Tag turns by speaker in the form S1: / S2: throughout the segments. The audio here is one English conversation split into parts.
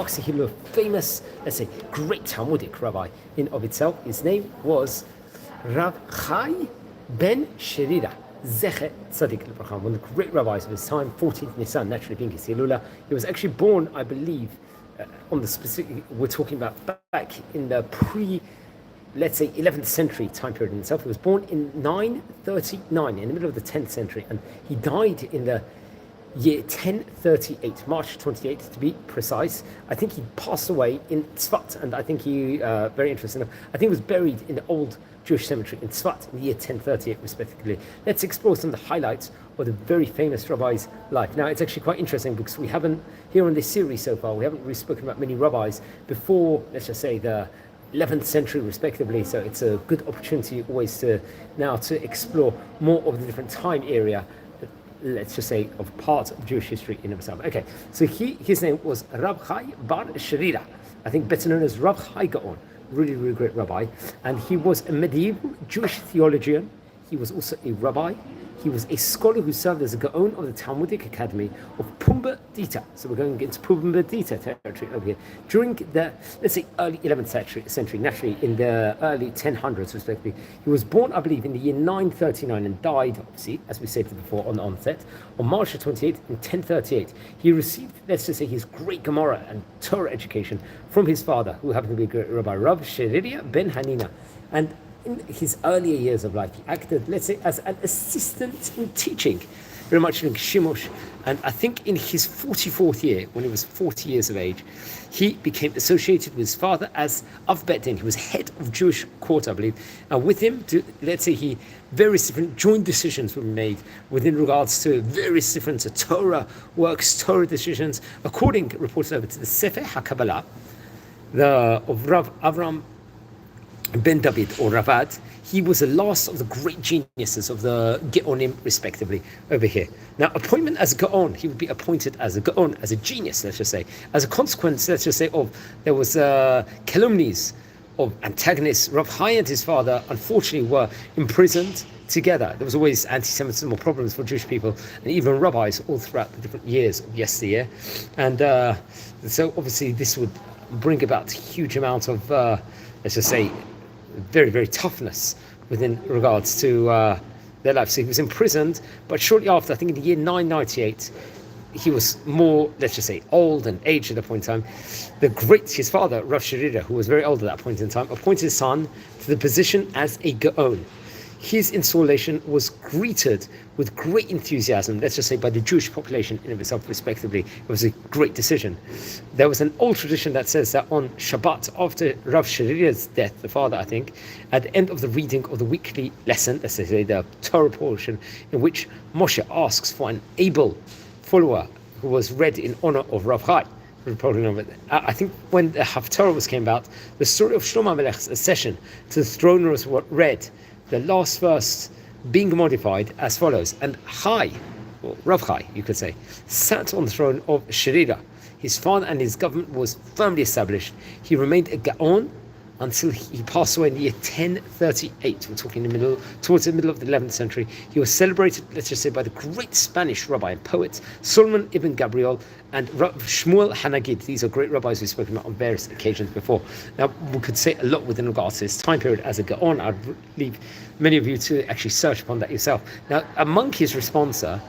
S1: he was a famous, let's say, great Talmudic rabbi in of itself. His name was Rabbi Hai Sherira, Zeche Tzadik L'Bracham, one of the great rabbis of his time, 14th Nisan, naturally being his Hilula. He was actually born, I believe, on the specific, we're talking about back in the let's say 11th century time period in itself. He was born in 939, in the middle of the 10th century, and he died in the year 1038, March 28th to be precise. I think he passed away in Tzfat, and I think he, very interesting enough, I think he was buried in the old Jewish cemetery in Tzfat in the year 1038 respectively. Let's explore some of the highlights of the very famous rabbi's life. Now, it's actually quite interesting because we haven't, here on this series so far, we haven't really spoken about many rabbis before, let's just say, the 11th century respectively, so it's a good opportunity always to explore more of the different time area, let's just say, of parts of Jewish history in itself. Okay, so his name was Rabbi Hai Sherira, I think better known as Rabbi Hai Gaon, really, really great rabbi, and he was a medieval Jewish theologian. He was also a rabbi. He was a scholar who served as a Gaon of the Talmudic Academy of Pombadiitã. So we're going into Pombadiitã territory over here. During the, let's say, early 11th century, naturally in the early 1000s respectively. He was born, I believe, in the year 939 and died, obviously, as we said before on the onset, on March 28th in 1038. He received, let's just say, his great Gemara and Torah education from his father, who happened to be a great rabbi, Rabbi Sherira ben Hanina. And in his earlier years of life, he acted, let's say, as an assistant in teaching, very much like Shimush. And I think in his 44th year, when he was 40 years of age, he became associated with his father as Av Bet Din. He was head of Jewish court, I believe. And with him, let's say, various different joint decisions were made within regards to various different Torah works, Torah decisions, according, reported over to the Sefer HaKabbalah, of Rav Avram Ben David or Ravad. He was the last of the great geniuses of the Gaonim, respectively, over here. Now, appointment as Gaon, he would be appointed as a Gaon, as a genius, let's just say. As a consequence, let's just say, there was calumnies of antagonists. Rav Hai and his father, unfortunately, were imprisoned together. There was always anti-Semitism or problems for Jewish people, and even rabbis all throughout the different years of yesteryear. And so, obviously, this would bring about a huge amount of, let's just say, very, very toughness within regards to their life. So he was imprisoned, but shortly after, I think in the year 998, he was more, let's just say, old and aged at that point in time. His father, Rav Sherira, who was very old at that point in time, appointed his son to the position as a Gaon. His installation was greeted with great enthusiasm, let's just say, by the Jewish population in of itself, respectively. It was a great decision. There was an old tradition that says that on Shabbat, after Rav Sherira's death, the father, I think, at the end of the reading of the weekly lesson, let's say the Torah portion, in which Moshe asks for an able follower who was read in honor of Rav Hai. I think when the Haftarah came about, the story of Shlomo Melech's accession to the throne was read, the last verse being modified as follows. And Hai, or Rav Hai, you could say, sat on the throne of Sherira. His father and his government was firmly established. He remained a Gaon until he passed away in the year 1038. We're talking towards the middle of the 11th century. He was celebrated, let's just say, by the great Spanish rabbi and poet Solomon ibn Gabriel and Shmuel Hanagid. These are great rabbis we've spoken about on various occasions before. Now, we could say a lot within regards to his time period as a Gaon. I'd leave many of you to actually search upon that yourself. Now, among his responsa,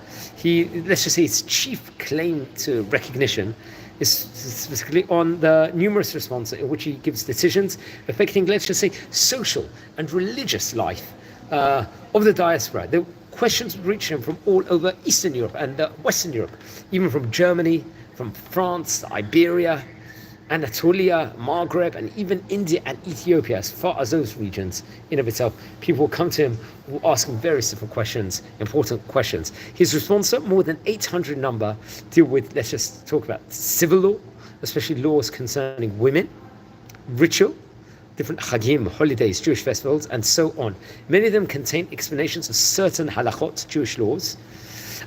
S1: let's just say his chief claim to recognition is specifically on the numerous responses in which he gives decisions affecting, let's just say, social and religious life of the diaspora. The questions reach him from all over Eastern Europe and Western Europe, even from Germany, from France, Iberia, Anatolia, Maghreb, and even India and Ethiopia, as far as those regions in of itself. People will come to him, will ask him various different questions, important questions. His response, more than 800 number, deal with, let's just talk about civil law, especially laws concerning women, ritual, different chagim, holidays, Jewish festivals, and so on. Many of them contain explanations of certain halachot, Jewish laws,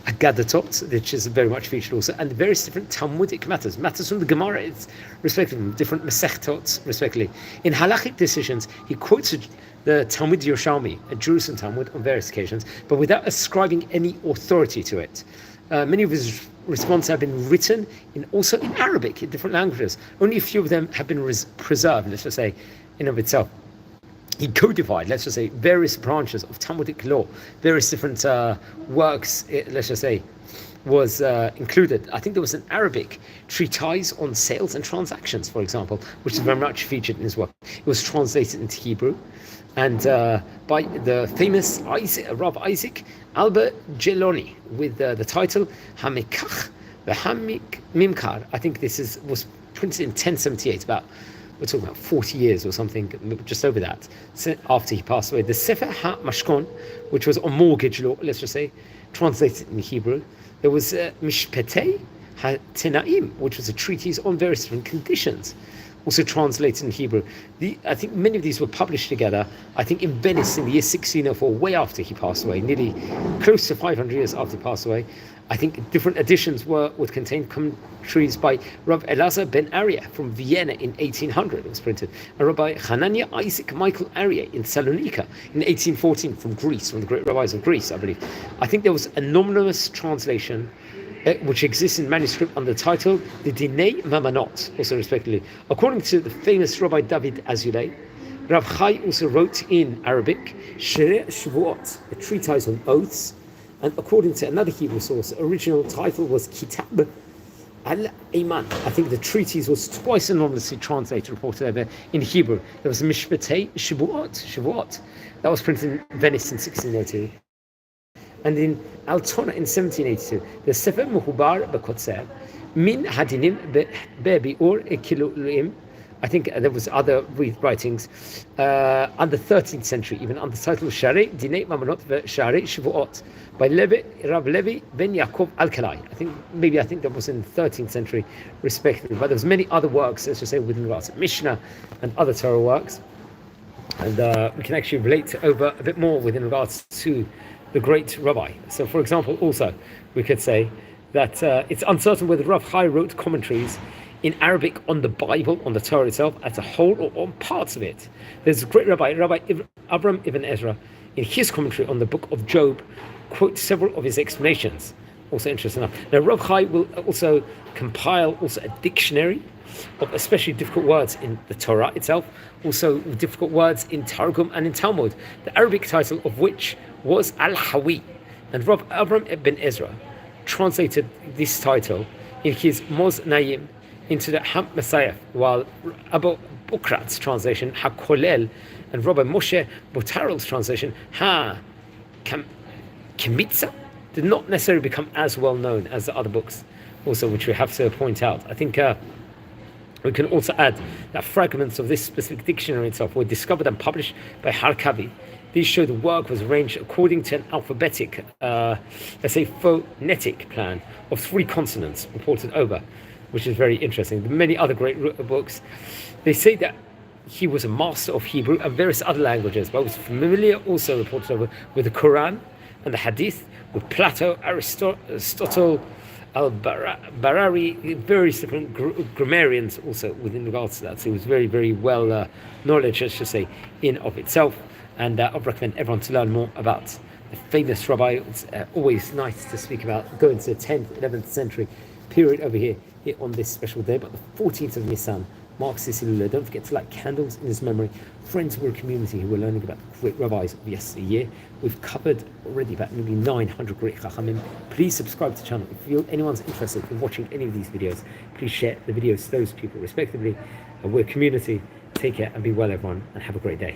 S1: Agadatot, which is very much featured also, and various different Talmudic matters from the Gemara, respectively, different Masechtot, respectively. In halachic decisions, he quotes the Talmud Yerushalmi, a Jerusalem Talmud, on various occasions, but without ascribing any authority to it. Many of his responses have been written also in Arabic, in different languages. Only a few of them have been preserved, let's just say, in of itself. He codified, let's just say, various branches of Talmudic law, various different works, let's just say, was included. I think there was an Arabic treatise on sales and transactions, for example, which is very much featured in his work. It was translated into Hebrew, and by the famous Rav Isaac Albert Geloni, with the title Hamikach V'Hamik Mimkar. I think this was printed in 1078, we're talking about 40 years or something, just over that, after he passed away. The Sefer HaMashkon, which was on mortgage law, let's just say, translated in Hebrew. There was Mishpetei HaTenaim, which was a treatise on various different conditions, also translated in Hebrew. I think many of these were published together, I think in Venice in the year 1604, way after he passed away, nearly close to 500 years after he passed away. I think different editions would contain commentaries by Rabbi Elazar ben Arya from Vienna in 1800, it was printed, and Rabbi Hanania Isaac Michael Arya in Salonika in 1814 from Greece, one of the great rabbis of Greece, I believe. I think there was an anonymous translation which exists in manuscript under the title the Dinei Mamanot, also respectively. According to the famous Rabbi David Azulay, Rav Hai also wrote in Arabic Shere Shavuot, a treatise on oaths, and according to another Hebrew source, the original title was Kitab al-Iman. I think the treatise was twice anonymously translated, reported over in Hebrew. There was Mishpetei Shavuot, that was printed in Venice in 1602. And in Altona in 1782, the Sefer Muhubar Bekotzer, Min Hadinim Bebiur Ekilulim. I think there was other writings under 13th century, even under the title of Sharei Dinei Mamanot Sharei Shavuot by Rav Levi ben Yaakov Al-Kalai. I think that was in the 13th century, respectively. But there was many other works, let's just say, within regards to Mishnah and other Torah works, and we can actually relate over a bit more within regards to the great rabbi. So, for example, also we could say that it's uncertain whether Rav Hai wrote commentaries in Arabic on the Bible, on the Torah itself as a whole, or on parts of it. There's a great Rabbi Avram ibn Ezra, in his commentary on the book of Job, quotes several of his explanations. Also interesting enough. Now, Rav Hai will also compile a dictionary of especially difficult words in the Torah itself, also difficult words in Targum and in Talmud, the Arabic title of which was Al-Hawi. And Rav Avram ibn Ezra translated this title in his Moz Naim into the Ham Messiah, while Abu Bukrat's translation Ha-Kolel and Rabbi Moshe Botarel's translation Ha-Kemitza did not necessarily become as well known as the other books, also, which we have to point out. I think we can also add that fragments of this specific dictionary itself were discovered and published by Harkavi. These show the work was arranged according to an alphabetic, let's say phonetic plan of 3 consonants reported over, which is very interesting. Many other great books, they say that he was a master of Hebrew and various other languages, but was familiar, also reported over, with the Quran and the Hadith, with Plato, Aristotle, Al-Barari, various different grammarians also within regards to that. So he was very, very well knowledge, let's just say, in of itself. And I recommend everyone to learn more about the famous rabbi. It's always nice to speak about going to the 10th, 11th century period over here on this special day. But the 14th of Nisan marks this Hilula. Don't forget to light candles in his memory. Friends, we're a community who are learning about the great rabbis of yesteryear. We've covered already about nearly 900 great chachamim. Please subscribe to the channel. If anyone's interested in watching any of these videos, please share the videos to those people respectively. We're a community. Take care and be well, everyone, and have a great day.